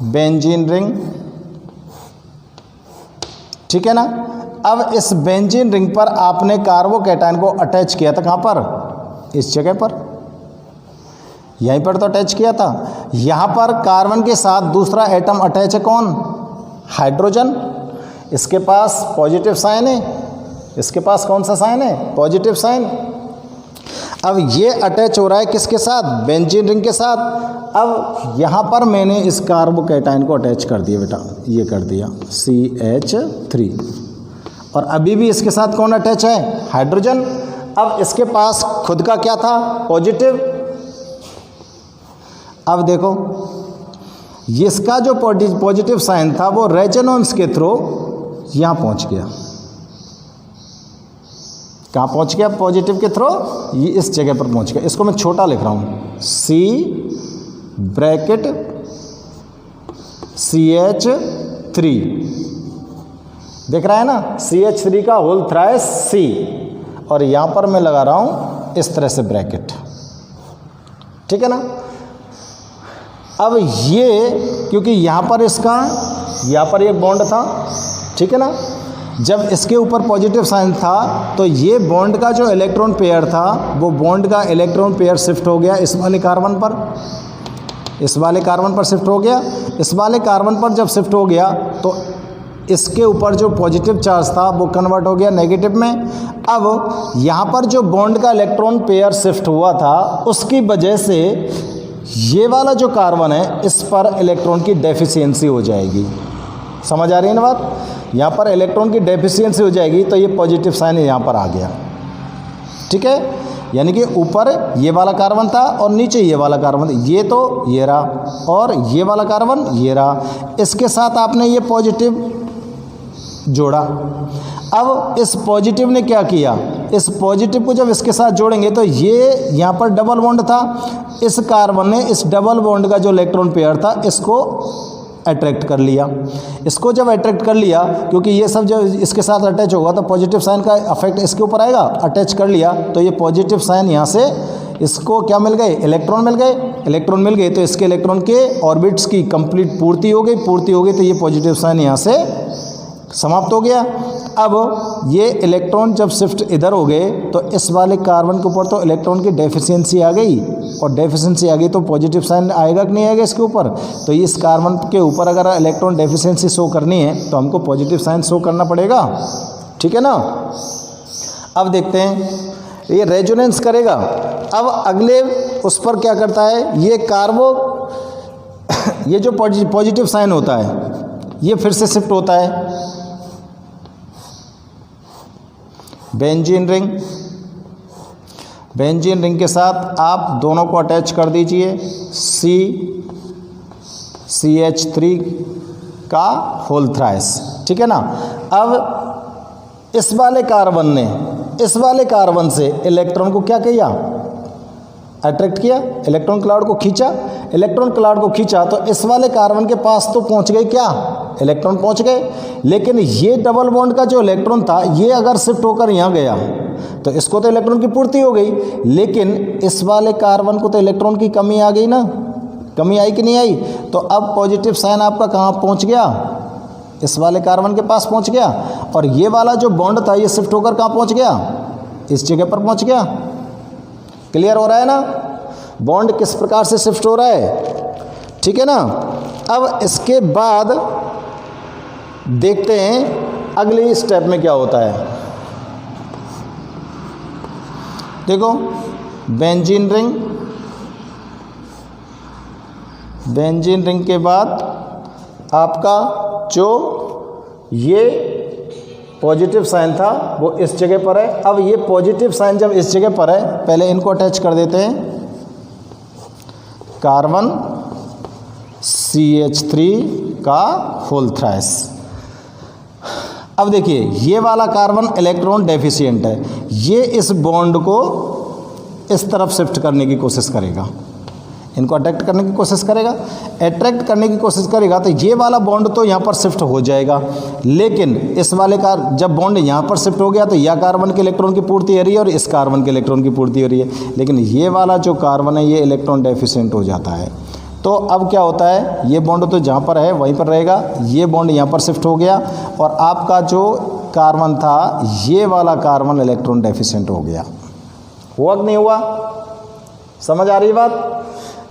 बेंजीन रिंग, ठीक है ना। अब इस बेंजीन रिंग पर आपने कार्बोकैटायन को अटैच किया था, कहाँ पर, इस जगह पर, यहीं पर तो अटैच किया था। यहाँ पर कार्बन के साथ दूसरा एटम अटैच है, कौन, हाइड्रोजन। इसके पास पॉजिटिव साइन है, इसके पास कौन सा साइन है, पॉजिटिव साइन। अब ये अटैच हो रहा है किसके साथ, बेंजीन रिंग के साथ। अब यहाँ पर मैंने इस कार्बोकैटायन को अटैच कर दिया बेटा, ये कर दिया CH3, और अभी भी इसके साथ कौन अटैच है, हाइड्रोजन। अब इसके पास खुद का क्या था, पॉजिटिव। अब देखो इसका जो पॉजिटिव साइन था वो रेजोनेंस के थ्रू यहाँ पहुँच गया, कहाँ पहुँच गया, पॉजिटिव के थ्रू ये इस जगह पर पहुँच गया। इसको मैं छोटा लिख रहा हूँ, C ब्रैकेट CH3, देख रहा है ना, CH3 का होल थ्राइस C, और यहाँ पर मैं लगा रहा हूँ इस तरह से ब्रैकेट, ठीक है ना। अब ये क्योंकि यहाँ पर इसका, यहाँ पर एक बॉन्ड था, ठीक है ना, जब इसके ऊपर पॉजिटिव साइन था तो ये बॉन्ड का जो इलेक्ट्रॉन पेयर था वो बॉन्ड का इलेक्ट्रॉन पेयर शिफ्ट हो गया इस वाले कार्बन पर, इस वाले कार्बन पर शिफ्ट हो गया। इस वाले कार्बन पर जब शिफ्ट हो गया तो इसके ऊपर जो पॉजिटिव चार्ज था वो कन्वर्ट हो गया नेगेटिव में। अब यहाँ पर जो बॉन्ड का इलेक्ट्रॉन पेयर शिफ्ट हुआ था उसकी वजह से ये वाला जो कार्बन है इस पर इलेक्ट्रॉन की डेफिशिएंसी हो जाएगी, समझ आ रही है ना बात। यहाँ पर इलेक्ट्रॉन की डेफिशिएंसी हो जाएगी तो ये पॉजिटिव साइन यहाँ पर आ गया, ठीक है। यानी कि ऊपर ये वाला कार्बन था और नीचे ये वाला कार्बन था, ये तो ये रहा और ये वाला कार्बन ये रहा, इसके साथ आपने ये पॉजिटिव जोड़ा। अब इस पॉजिटिव ने क्या किया, इस पॉजिटिव को जब इसके साथ जोड़ेंगे तो ये यहाँ पर डबल बॉन्ड था, इस कार्बन ने इस डबल बॉन्ड का जो इलेक्ट्रॉन पेयर था इसको अट्रैक्ट कर लिया। इसको जब अट्रैक्ट कर लिया, क्योंकि ये सब जब इसके साथ अटैच होगा तो पॉजिटिव साइन का इफेक्ट इसके ऊपर आएगा, अटैच कर लिया तो ये पॉजिटिव साइन यहाँ से इसको क्या मिल गए, इलेक्ट्रॉन मिल गए। इलेक्ट्रॉन मिल गए तो इसके इलेक्ट्रॉन के ऑर्बिट्स की कंप्लीट पूर्ति हो गई तो ये पॉजिटिव साइन यहाँ से समाप्त हो गया। अब ये इलेक्ट्रॉन जब शिफ्ट इधर हो गए तो इस वाले कार्बन के ऊपर तो इलेक्ट्रॉन की डेफिशिएंसी आ गई, और डेफिशिएंसी आ गई तो पॉजिटिव साइन आएगा कि नहीं आएगा इसके ऊपर। तो इस कार्बन के ऊपर अगर इलेक्ट्रॉन डेफिशिएंसी शो करनी है तो हमको पॉजिटिव साइन शो करना पड़ेगा, ठीक है ना। अब देखते हैं ये रेजोनेंस करेगा। अब अगले उस पर क्या करता है, ये ये जो पॉजिटिव साइन होता है ये फिर से शिफ्ट होता है बेंजीन रिंग। बेंजीन रिंग के साथ आप दोनों को अटैच कर दीजिए, CH3 का होल थ्राइस, ठीक है ना। अब इस वाले कार्बन ने इस वाले कार्बन से इलेक्ट्रॉन को क्या किया, अट्रैक्ट किया, इलेक्ट्रॉन क्लाउड को खींचा। इलेक्ट्रॉन क्लाउड को खींचा तो इस वाले कार्बन के पास तो पहुंच गए क्या, इलेक्ट्रॉन पहुंच गए। लेकिन ये डबल बॉन्ड का जो इलेक्ट्रॉन था ये अगर शिफ्ट होकर यहाँ गया तो इसको तो इलेक्ट्रॉन की पूर्ति हो गई, लेकिन इस वाले कार्बन को तो इलेक्ट्रॉन की कमी आ गई ना, कमी आई कि नहीं आई। तो अब पॉजिटिव साइन आपका कहाँ पहुँच गया, इस वाले कार्बन के पास पहुँच गया, और ये वाला जो बॉन्ड था ये शिफ्ट होकर कहाँ पहुँच गया, इस जगह पर पहुँच गया। क्लियर हो रहा है ना, बॉन्ड किस प्रकार से शिफ्ट हो रहा है, ठीक है ना। अब इसके बाद देखते हैं अगले स्टेप में क्या होता है। देखो बेंजीन रिंग, बेंजीन रिंग के बाद आपका जो ये पॉजिटिव साइन था वो इस जगह पर है। अब ये पॉजिटिव साइन जब इस जगह पर है, पहले इनको अटैच कर देते हैं, कार्बन CH3 का होल थ्राइस। अब देखिए ये वाला कार्बन इलेक्ट्रॉन डेफिशिएंट है, ये इस बॉन्ड को इस तरफ शिफ्ट करने की कोशिश करेगा, इनको अट्रैक्ट करने की कोशिश करेगा। अट्रैक्ट करने की कोशिश करेगा तो ये वाला बॉन्ड तो यहाँ पर शिफ्ट हो जाएगा, लेकिन इस वाले का जब बॉन्ड यहाँ पर शिफ्ट हो गया तो यह कार्बन के इलेक्ट्रॉन की पूर्ति हो रही है और इस कार्बन के इलेक्ट्रॉन की पूर्ति हो रही है, लेकिन ये वाला जो कार्बन है ये इलेक्ट्रॉन डेफिशिएंट हो जाता है, तो अब क्या होता है, ये बॉन्ड तो जहाँ पर है वहीं पर रहेगा, ये बॉन्ड यहाँ पर शिफ्ट हो गया और आपका जो कार्बन था ये वाला कार्बन इलेक्ट्रॉन डेफिशिएंट हो गया। हुआ कि नहीं हुआ? समझ आ रही बात?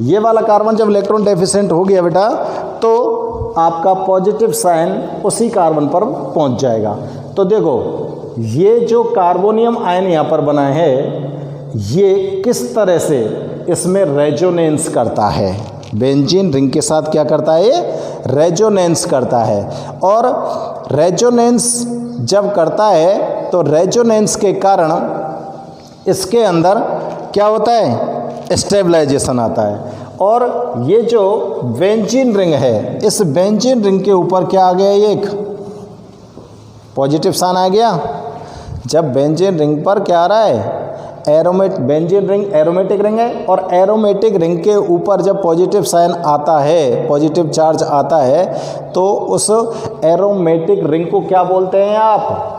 ये वाला कार्बन जब इलेक्ट्रॉन डेफिशिएंट हो गया बेटा तो आपका पॉजिटिव साइन उसी कार्बन पर पहुंच जाएगा। तो देखो ये जो कार्बोनियम आयन यहाँ पर बना है ये किस तरह से इसमें रेजोनेंस करता है, बेंजीन रिंग के साथ क्या करता है, ये रेजोनेंस करता है। और रेजोनेंस जब करता है तो रेजोनेंस के कारण इसके अंदर क्या होता है, स्टेबलाइजेशन आता है। और ये जो बेंजीन रिंग है, इस बेंजीन रिंग के ऊपर क्या आ गया, ये एक पॉजिटिव साइन आ गया। जब बेंजीन रिंग पर क्या आ रहा है, बेंजीन रिंग एरोमेटिक रिंग है और एरोमेटिक रिंग के ऊपर जब पॉजिटिव साइन आता है, पॉजिटिव चार्ज आता है तो उस एरोमेटिक रिंग को क्या बोलते हैं आप?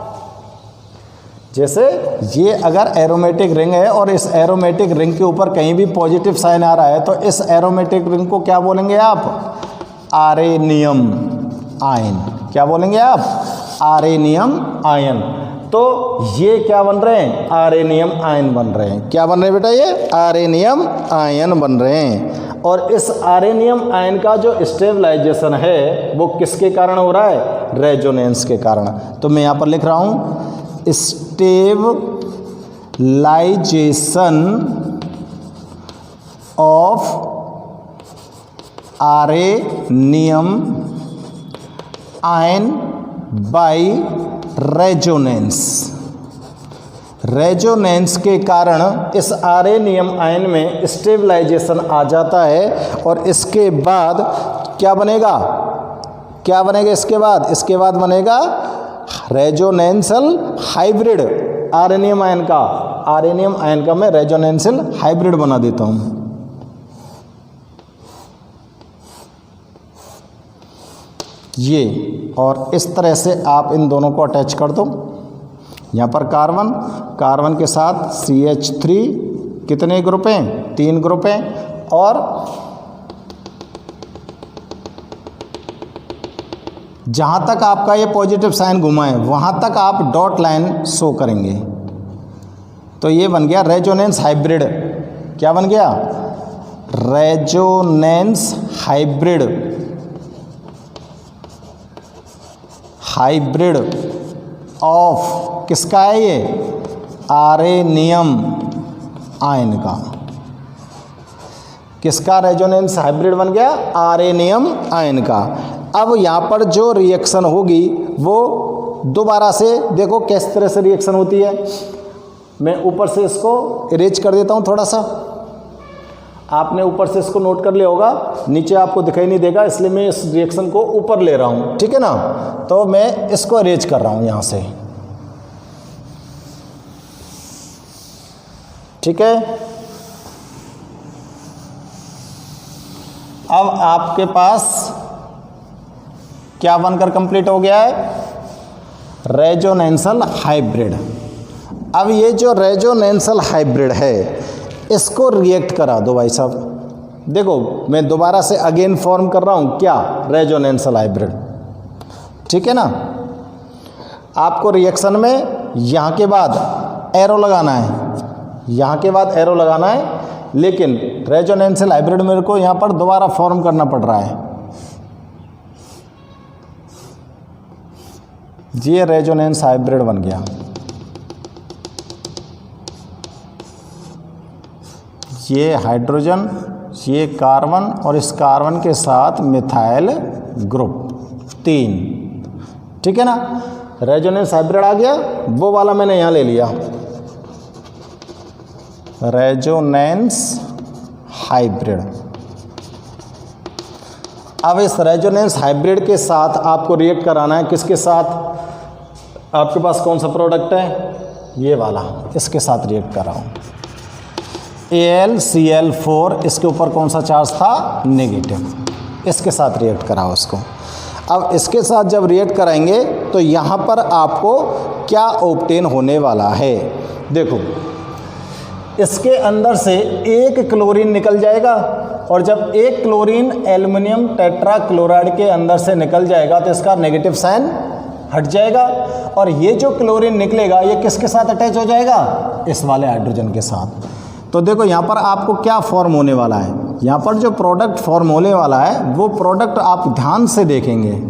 जैसे ये अगर एरोमेटिक रिंग है और इस एरोमेटिक रिंग के ऊपर कहीं भी पॉजिटिव साइन आ रहा है तो इस एरोमेटिक रिंग को क्या बोलेंगे आप? आरेनियम आयन। क्या बोलेंगे आप? आरेनियम आयन। तो ये क्या बन रहे हैं? आरेनियम आयन बन रहे हैं। क्या बन रहे हैं बेटा? ये आरेनियम आयन बन रहे हैं। और इस आरेनियम आयन का जो स्टेबलाइजेशन है वो किसके कारण हो रहा है? रेजोनेंस के कारण। तो मैं यहाँ पर लिख रहा हूँ stabilisation of arenium ion by resonance. Resonance के कारण इस आरेनियम आयन में स्टेबलाइजेशन आ जाता है और इसके बाद क्या बनेगा? क्या बनेगा इसके बाद? इसके बाद बनेगा रेजोनेंशियल हाइब्रिड आरेनियम आयन का। आरेनियम आयन का मैं रेजोनेंशियल हाइब्रिड बना देता हूं। ये और इस तरह से आप इन दोनों को अटैच कर दो। यहाँ पर कार्बन, कार्बन के साथ CH3 कितने ग्रुप हैं? 3 ग्रुप हैं। और जहाँ तक आपका ये पॉजिटिव साइन घुमा है वहाँ तक आप डॉट लाइन शो करेंगे। तो ये बन गया रेजोनेंस हाइब्रिड। क्या बन गया? Resonance hybrid. हाइब्रिड ऑफ किसका है ये? आरेनियम आयन का। किसका रेजोनेंस हाइब्रिड बन गया? आरेनियम आयन का। अब यहाँ पर जो रिएक्शन होगी वो दोबारा से देखो किस तरह से रिएक्शन होती है। मैं ऊपर से इसको इरेज कर देता हूँ थोड़ा सा। आपने ऊपर से इसको नोट कर लिया होगा, नीचे आपको दिखाई नहीं देगा इसलिए मैं इस रिएक्शन को ऊपर ले रहा हूँ, ठीक है ना। तो मैं इसको इरेज कर रहा हूँ यहाँ से, ठीक है। अब आपके पास क्या बनकर कंप्लीट हो गया है? रेजोनेंशियल हाइब्रिड। अब ये जो रेजोनेंशियल हाइब्रिड है इसको रिएक्ट करा दो भाई साहब। देखो मैं दोबारा से अगेन फॉर्म कर रहा हूँ क्या? रेजोनेंशियल हाइब्रिड, ठीक है ना। आपको रिएक्शन में यहाँ के बाद एरो लगाना है, यहाँ के बाद एरो लगाना है, लेकिन रेजोनेंशियल हाइब्रिड मेरे को यहाँ पर दोबारा फॉर्म करना पड़ रहा है। ये रेजोनेंस हाइब्रिड बन गया। ये हाइड्रोजन, ये कार्बन और इस कार्बन के साथ मिथाइल ग्रुप 3, ठीक है ना। रेजोनेंस हाइब्रिड आ गया, वो वाला मैंने यहाँ ले लिया। Resonance hybrid. अब इस रेजोनेंस हाइब्रिड के साथ आपको रिएक्ट कराना है। किसके साथ? आपके पास कौन सा प्रोडक्ट है? ये वाला, इसके साथ रिएक्ट कर रहा हूँ। AlCl4, इसके ऊपर कौन सा चार्ज था? नेगेटिव। इसके साथ रिएक्ट कराओ उसको। अब इसके साथ जब रिएक्ट कराएंगे तो यहाँ पर आपको क्या ऑब्टेन होने वाला है? देखो इसके अंदर से एक क्लोरीन निकल जाएगा, और जब एक क्लोरीन एल्युमिनियम टेट्रा क्लोराइड के अंदर से निकल जाएगा तो इसका नेगेटिव साइन हट जाएगा, और ये जो क्लोरीन निकलेगा ये किसके साथ अटैच हो जाएगा, इस वाले हाइड्रोजन के साथ। तो देखो यहाँ पर आपको क्या फॉर्म होने वाला है, यहाँ पर जो प्रोडक्ट फॉर्म होने वाला है वो प्रोडक्ट आप ध्यान से देखेंगे।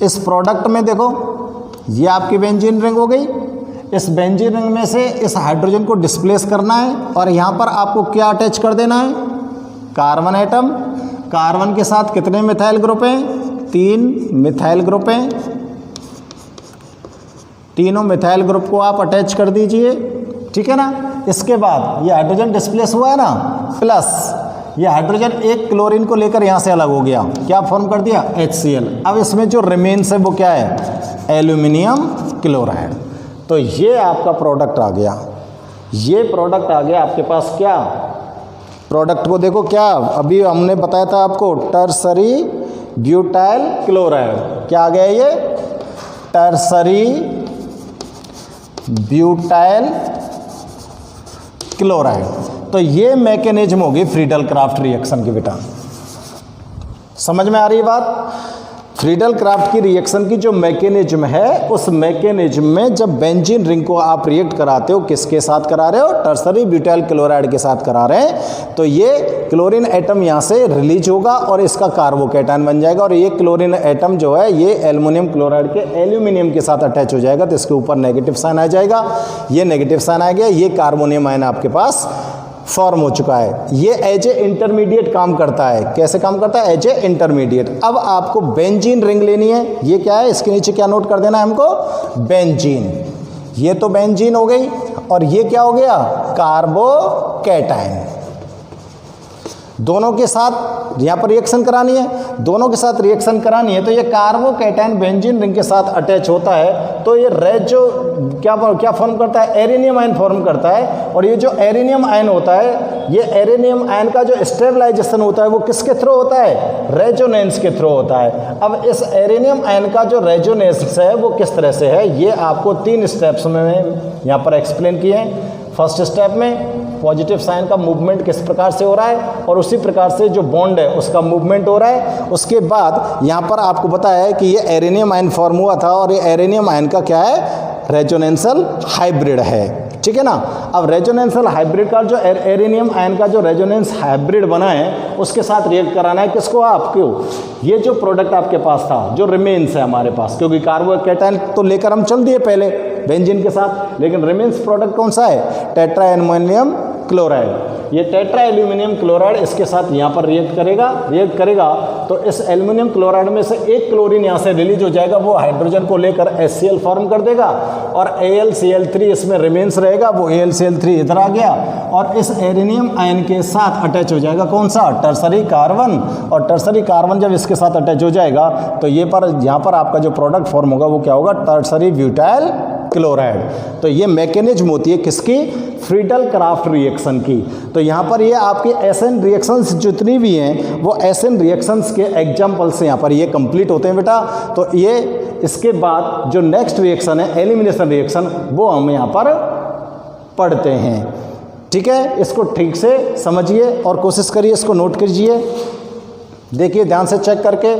इस प्रोडक्ट में देखो ये आपकी बेंजीन रिंग हो गई, इस बेंजीन रिंग में से इस हाइड्रोजन को डिस्प्लेस करना है और यहाँ पर आपको क्या अटैच कर देना है, कार्बन एटम। कार्बन के साथ कितने मिथाइल ग्रुप हैं, 3 मिथाइल ग्रुप हैं। तीनों मिथाइल ग्रुप को आप अटैच कर दीजिए, ठीक है ना। इसके बाद ये हाइड्रोजन डिस्प्लेस हुआ है ना, प्लस ये हाइड्रोजन एक क्लोरीन को लेकर यहाँ से अलग हो गया, क्या फॉर्म कर दिया, HCl। अब इसमें जो रिमेन्स है वो क्या है, एल्यूमिनियम क्लोराइड। तो ये आपका प्रोडक्ट आ गया, ये प्रोडक्ट आ गया आपके पास। क्या प्रोडक्ट को देखो, क्या अभी हमने बताया था आपको, टर्सरी ब्यूटाइल क्लोराइड। क्या आ गया ये, टर्सरी ब्यूटाइल क्लोराइड। तो ये मैकेनिज्म होगी फ्रीडल क्राफ्ट रिएक्शन की बेटा, समझ में आ रही बात। फ्रीडल क्राफ्ट की रिएक्शन की जो मैकेनिज्म है, उस मैकेनिज्म में जब बेंजीन रिंग को आप रिएक्ट कराते हो, किसके साथ करा रहे हो, टर्सरी ब्यूटाइल क्लोराइड के साथ करा रहे हैं, तो ये क्लोरीन एटम यहाँ से रिलीज होगा और इसका कार्बोकैटायन बन जाएगा, और ये क्लोरीन एटम जो है ये एल्युमिनियम क्लोराइड के एल्यूमिनियम के साथ अटैच हो जाएगा, तो इसके ऊपर नेगेटिव साइन आ जाएगा। ये नेगेटिव साइन आ गया, ये कार्बोनियम आयन आपके पास फॉर्म हो चुका है। ये एज ए इंटरमीडिएट काम करता है। कैसे काम करता है, एज ए इंटरमीडिएट। अब आपको बेंजीन रिंग लेनी है, ये क्या है, इसके नीचे क्या नोट कर देना है हमको, बेंजीन। ये तो बेंजीन हो गई, और ये क्या हो गया, कार्बोकैटायन। दोनों के साथ यहाँ पर रिएक्शन करानी है, दोनों के साथ रिएक्शन करानी है, तो ये कार्बोकैटायन बेंजीन रिंग के साथ अटैच होता है, तो ये रेजो क्या फॉर्म करता है, एरेनियम आयन फॉर्म करता है। और ये जो एरेनियम आयन होता है, ये एरेनियम आयन का जो स्टेबलाइजेशन होता है वो किसके थ्रू होता है, रेजोनेंस के थ्रू होता है। अब इस एरेनियम आयन का जो रेजोनेंस है वो किस तरह से है, ये आपको 3 स्टेप्स में यहाँ पर एक्सप्लेन किए हैं। फर्स्ट स्टेप में पॉजिटिव साइन का मूवमेंट किस प्रकार से हो रहा है, और उसी प्रकार से जो बॉन्ड है उसका मूवमेंट हो रहा है। उसके बाद यहाँ पर आपको बताया है कि ये एरेनियम आयन फॉर्म हुआ था, और ये एरेनियम आयन का क्या है, रेजोनेंशियल हाइब्रिड है, ठीक है ना। अब रेजोनेंशियल हाइब्रिड का जो एरेनियम आयन का जो रेजोनेंस हाइब्रिड बना है, उसके साथ रिएक्ट कराना है किसको, आपको ये जो प्रोडक्ट आपके पास था, जो रिमेन्स है हमारे पास, क्योंकि कार्बोकैटायन तो लेकर हम चल दिए पहले बेंजीन के साथ, लेकिन रिमेन्स प्रोडक्ट कौन सा है, टेट्रा एल्युमिनियम क्लोराइड। ये टेट्रा एल्यूमिनियम क्लोराइड इसके साथ यहाँ पर रिएक्ट करेगा, तो इस एल्युमिनियम क्लोराइड में से एक क्लोरीन यहाँ से रिलीज हो जाएगा, वो हाइड्रोजन को लेकर HCl फॉर्म कर देगा, और AlCl3 इसमें रिमेन्स रहेगा, वो AlCl3 इधर आ गया, और इस एरेनियम आयन के साथ अटैच हो जाएगा कौन सा, टर्सरी कार्बन। और टर्सरी कार्बन जब इसके साथ अटैच हो जाएगा, तो यहाँ पर आपका जो प्रोडक्ट फॉर्म होगा वो क्या होगा, टर्सरी ब्यूटाइल क्लोराइड। तो ये मैकेनिज्म होती है किसकी, फ्रीडल क्राफ्ट रिएक्शन की। तो यहाँ पर ये आपके एसएन रिएक्शंस जितनी भी हैं वो एसएन रिएक्शंस के एग्जाम्पल्स यहाँ पर ये कंप्लीट होते हैं बेटा। तो ये इसके बाद जो नेक्स्ट रिएक्शन है एलिमिनेशन रिएक्शन, वो हम यहाँ पर पढ़ते हैं, ठीक है। इसको ठीक से समझिए और कोशिश करिए, इसको नोट कीजिए, देखिए ध्यान से चेक करके।